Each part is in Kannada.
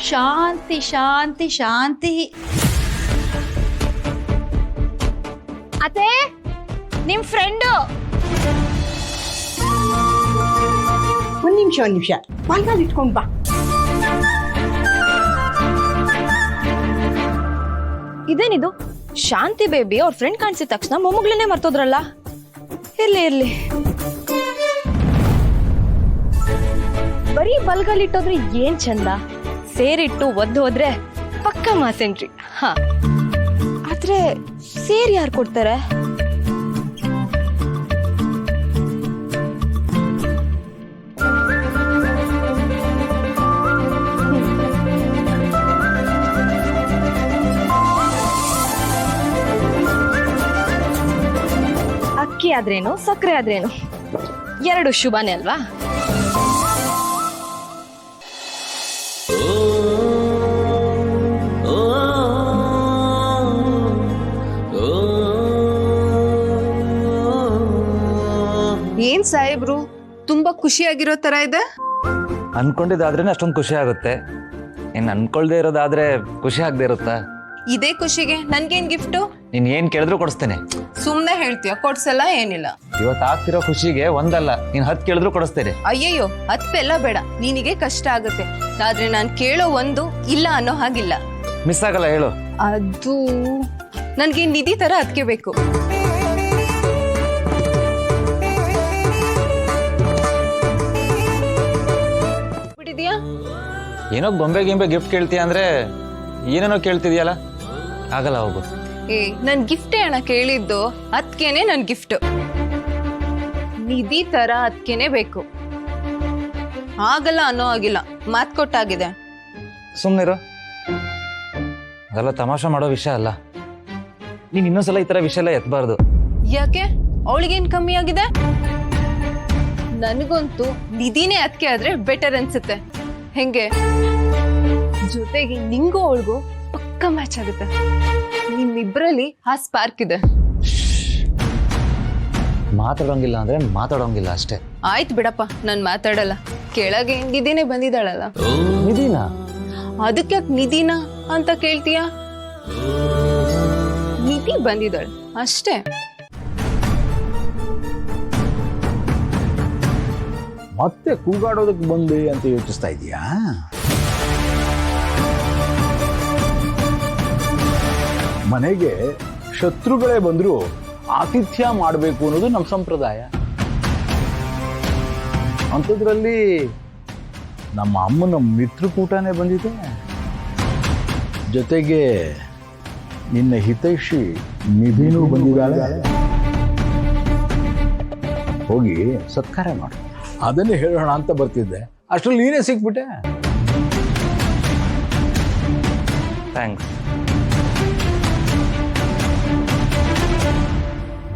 ಶಾಂತಿ ಶಾಂತಿ ಶಾಂತಿ. ಅತ್ತೆ, ನಿಮ್ ಫ್ರೆಂಡು. ಒಂದ್ ನಿಮಿಷ ಬಾಯ್ನಲ್ಲಿ ಇಟ್ಕೊಂಡ್ ಬಾ. ಇದೇನಿದು? ಶಾಂತಿ ಬೇಬಿ ಅವ್ರ ಫ್ರೆಂಡ್ ಕಾಣಿಸಿದ ತಕ್ಷಣ ಮೊಮ್ಮಗಳನ್ನೇ ಮರ್ತೋದ್ರಲ್ಲ. ಇರ್ಲಿ ಬರೀ ಬಲ್ಗಲ್ಲಿಟ್ಟೋದ್ರೆ ಏನ್ ಚಂದ. ಸೇರಿಟ್ಟು ಒದ್ದು ಹೋದ್ರೆ ಪಕ್ಕ ಮಾಸೆಂಟ್ರಿ. ಹಾ, ಆದ್ರೆ ಸೇರ್ ಯಾರು ಕೊಡ್ತಾರೆ? ಅಕ್ಕಿ ಆದ್ರೇನು, ಸಕ್ಕರೆ ಆದ್ರೇನು, ಎರಡು ಶುಭನೇ ಅಲ್ವಾ? ಏನ್ ಸಾಹೇಬ್ರು ತುಂಬಾ ಖುಷಿಯಾಗಿರೋ ತರ ಇದೆ. ಅನ್ಕೊಂಡಿದ್ದಾದ್ರೇನೆ ಅಷ್ಟೊಂದು ಖುಷಿ ಆಗುತ್ತೆ. ಇನ್ನು ಅನ್ಕೊಳ್ದೆ ಇರೋದಾದ್ರೆ ಖುಷಿ ಆಗದೆ ಇರುತ್ತಾ? ಇದೇ ಖುಷಿಗೆ ನನ್ಗೇನ್ ಗಿಫ್ಟು? ನೀನ್ ಏನ್ ಕೇಳಿದ್ರು ಕೊಡಿಸ್ತೇನೆ. ಸುಮ್ನೆ ಹೇಳ್ತೀಯ, ಕೊಡ್ಸಲ್ಲ ಏನಿಲ್ಲ. ಇವತ್ತು ಆಗ್ತಿರೋ ಖುಷಿಗೆ ಒಂದಲ್ಲ, ನೀನ್ 10 ಕೇಳಿದ್ರು ಕೊಡಿಸ್ತೇನೆ. ಅಯ್ಯಯ್ಯೋ, ಅತ್ತೆಲ್ಲ ಬೇಡ, ನಿನಗೆ ಕಷ್ಟ ಆಗುತ್ತೆ. ಆದ್ರೆ ನಾನ್ ಕೇಳೋ ಒಂದು ಇಲ್ಲ ಅನ್ನೋ ಹಾಗಿಲ್ಲ. ಮಿಸ್ ಆಗಲ್ಲ, ಹೇಳು. ಅದು ನನ್ಗೆ ನಿಧಿ ತರ ಅದಕ್ಕೆ ಬೇಕು. ಬಿಟ್ಟಿದ್ಯಾ? ಏನೋ ಗೊಂಬೆ ಗಿಫ್ಟ್ ಕೇಳ್ತೀಯ ಅಂದ್ರೆ ಏನೇನೋ ಕೇಳ್ತಿದ್ಯಲ್ಲ, ಆಗಲ್ಲ, ಹೋಗು. ನನ್ ಗಿಫ್ಟೇ ಅಣ್ಣ ಕೇಳಿದ್ದು, ಅದ್ಕೇನೆ ನನ್ ಗಿಫ್ಟ್. ನಿಧಿ ತರ ಅದ್ಕೇನೆ ಬೇಕು. ಆಗಲ್ಲ ಅನ್ನೋ ಆಗಿಲ್ಲ, ಮಾತ್ ಕೊಟ್ಟಾಗಿದೆ. ಸುಮ್ನಿರು, ಅದೆಲ್ಲ ತಮಾಷೆ ಮಾಡೋ ವಿಷಯ ಅಲ್ಲ. ನೀನ್ ಇನ್ನೊಂದ್ಸಲ ಈ ತರ ವಿಷಯ ಎಲ್ಲ ಎತ್ತಬಾರ್ದು. ಯಾಕೆ? ಅವಳಿಗೇನ್ ಕಮ್ಮಿ ಆಗಿದೆ? ನನಗಂತೂ ನಿಧಿನೇ ಅದಕ್ಕೆ ಆದ್ರೆ ಬೆಟರ್ ಅನ್ಸುತ್ತೆ. ಹೆಂಗೆ? ಜೊತೆಗೆ ನಿಂಗೂ ಅವಳಿಗೂ ಪಕ್ಕ ಮ್ಯಾಚ್ ಆಗುತ್ತೆ. ನಿಮ್ಮಿಬ್ರಲ್ಲಿ ಆ ಸ್ಪಾರ್ಕ್ ಇದೆ. ಮಾತಾಡೋಂಗಿಲ್ಲ ಅಂದ್ರೆ ಮಾತಾಡೋಂಗಿಲ್ಲ ಅಷ್ಟೇ. ಆಯ್ತು ಬಿಡಪ್ಪ, ನಾನ್ ಮಾತಾಡಲ್ಲ. ಕೆಳಗೆ ನಿಧಿನೇ ಬಂದಿದ್ದಾಳಲ್ಲ. ನಿಧಿನಾ? ಅದಕ್ಕೆ ನಿಧಿನಾ ಅಂತ ಕೇಳ್ತೀಯ? ನಿಧಿ ಬಂದಿದ್ದಾಳೆ ಅಷ್ಟೇ. ಮತ್ತೆ ಕೂಗಾಡೋದಕ್ಕೆ ಬಂದೆ ಅಂತ ಯೋಚಿಸ್ತಾ ಇದೀಯಾ? ಮನೆಗೆ ಶತ್ರುಗಳೇ ಬಂದ್ರು ಆತಿಥ್ಯ ಮಾಡಬೇಕು ಅನ್ನೋದು ನಮ್ಮ ಸಂಪ್ರದಾಯ. ಅಂಥದ್ರಲ್ಲಿ ನಮ್ಮ ಅಮ್ಮನ ಮಿತ್ರಕೂಟನೇ ಬಂದಿದೆ. ಜೊತೆಗೆ ನಿನ್ನ ಹಿತೈಷಿ ನಿಧಿನೂ ಬಂದಿದ್ದಾಳೆ. ಹೋಗಿ ಸತ್ಕಾರ ಮಾಡು. ಅದನ್ನೇ ಹೇಳೋಣ ಅಂತ ಬರ್ತಿದ್ದೆ, ಅಷ್ಟ್ರಲ್ಲಿ ನೀನೇ ಸಿಕ್ಬಿಟ್ಟೆ. Thanks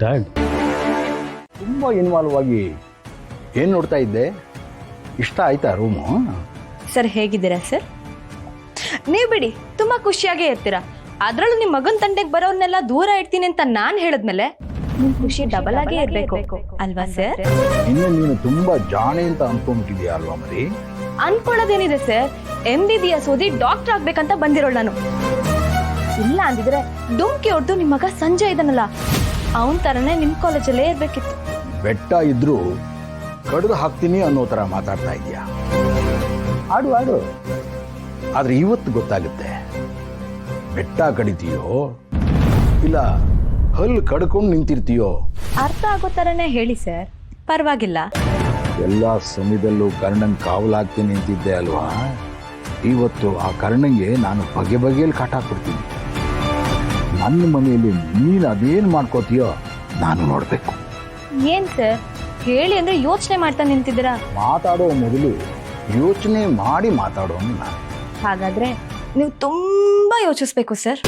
dad. ತುಂಬಾ ಇನ್ವಾಲ್ವ್ ಆಗಿ ಏನ್ ನೋಡ್ತಾ ಇದ್ದೆ? ಇಷ್ಟ ಆಯ್ತಾ ರೂಮು? ಸರ್ ಹೇಗಿದ್ದೀರಾ ಸರ್? ನೀವ್ ಬಿಡಿ, ತುಂಬಾ ಖುಷಿಯಾಗೇ ಇರ್ತೀರಾ. ಅದ್ರಲ್ಲೂ ನಿಮ್ ಮಗನ್ ತಂಟೆಗೆ ಬರೋರ್ನೆಲ್ಲ ದೂರ ಇಡ್ತೀನಿ ಅಂತ ನಾನ್ ಹೇಳಿದ್ಮೇಲೆ ನಿಮ್ ಖುಷಿ ಡಬಲ್ ಆಗೇ ಇರ್ಬೇಕು ಅಲ್ವಾ ಸರ್? ಇನ್ನು ನೀನು ತುಂಬಾ ಜಾಣೆ ಅಂತ ಅನ್ಕೊಂಡ್ಬಿಟ್ಟಿದ್ಯಾ ಅಲ್ವಾ ಮರಿ? ಅನ್ಕೊಳ್ಳೋದೇನಿದೆ ಸರ್, MBBS ಓದಿ ಡಾಕ್ಟರ್ ಆಗ್ಬೇಕಂತ ಬಂದಿರೋಳು ನಾನು. ಇಲ್ಲ ಅಂದಿದ್ರೆ ಡುಮ್ಕಿ ಹೊಡ್ದು ನಿಮ್ ಮಗ ಸಂಜಯ್ ಇದನ್ನಲ್ಲ, ಅವನ್ ತರನೇ ನಿಮ್ ಕಾಲೇಜಲ್ಲೇ ಇರ್ಬೇಕಿತ್ತು. ಬೆಟ್ಟ ಇದ್ರು ಕಡ್ದು ಹಾಕ್ತೀನಿ ಅನ್ನೋ ತರ ಮಾತಾಡ್ತಾ ಇದೀಯಾ. ಆಡು. ಆದ್ರೆ ಇವತ್ತು ಗೊತ್ತಾಗುತ್ತೆ, ಬೆಟ್ಟ ಕಡಿತೀಯೋ ಇಲ್ಲ ಹಲ್ಲು ಕಡ್ಕೊಂಡು ನಿಂತಿರ್ತೀಯೋ. ಅರ್ಥ ಆಗೋ ತರನೇ ಹೇಳಿ ಸರ್, ಪರವಾಗಿಲ್ಲ. ಎಲ್ಲಾ ಸಮಯದಲ್ಲೂ ಕರ್ಣನ್ ಕಾವಲಾಗ್ತೀನಿ ನಿಂತಿದ್ದೆ ಅಲ್ವಾ? ಇವತ್ತು ಆ ಕರ್ಣಂಗೆ ನಾನು ಬಗೆಯಲ್ಲಿ ಕಾಟ ಕೊಡ್ತೀನಿ. ನನ್ನ ಮನೆಯಲ್ಲಿ ನೀನು ಅದೇನ್ ಮಾಡ್ಕೋತೀಯೋ ನಾನು ನೋಡ್ಬೇಕು. ಏನ್ ಸರ್ ಹೇಳಿ ಅಂದ್ರೆ ಯೋಚನೆ ಮಾಡ್ತಾ ನಿಂತಿದ್ದೀರಾ? ಮಾತಾಡೋ ಮೊದಲು ಯೋಚನೆ ಮಾಡಿ ಮಾತಾಡೋನು ನಾನು. ಹಾಗಾದ್ರೆ ನೀವು ತುಂಬಾ ಯೋಚಿಸ್ಬೇಕು ಸರ್.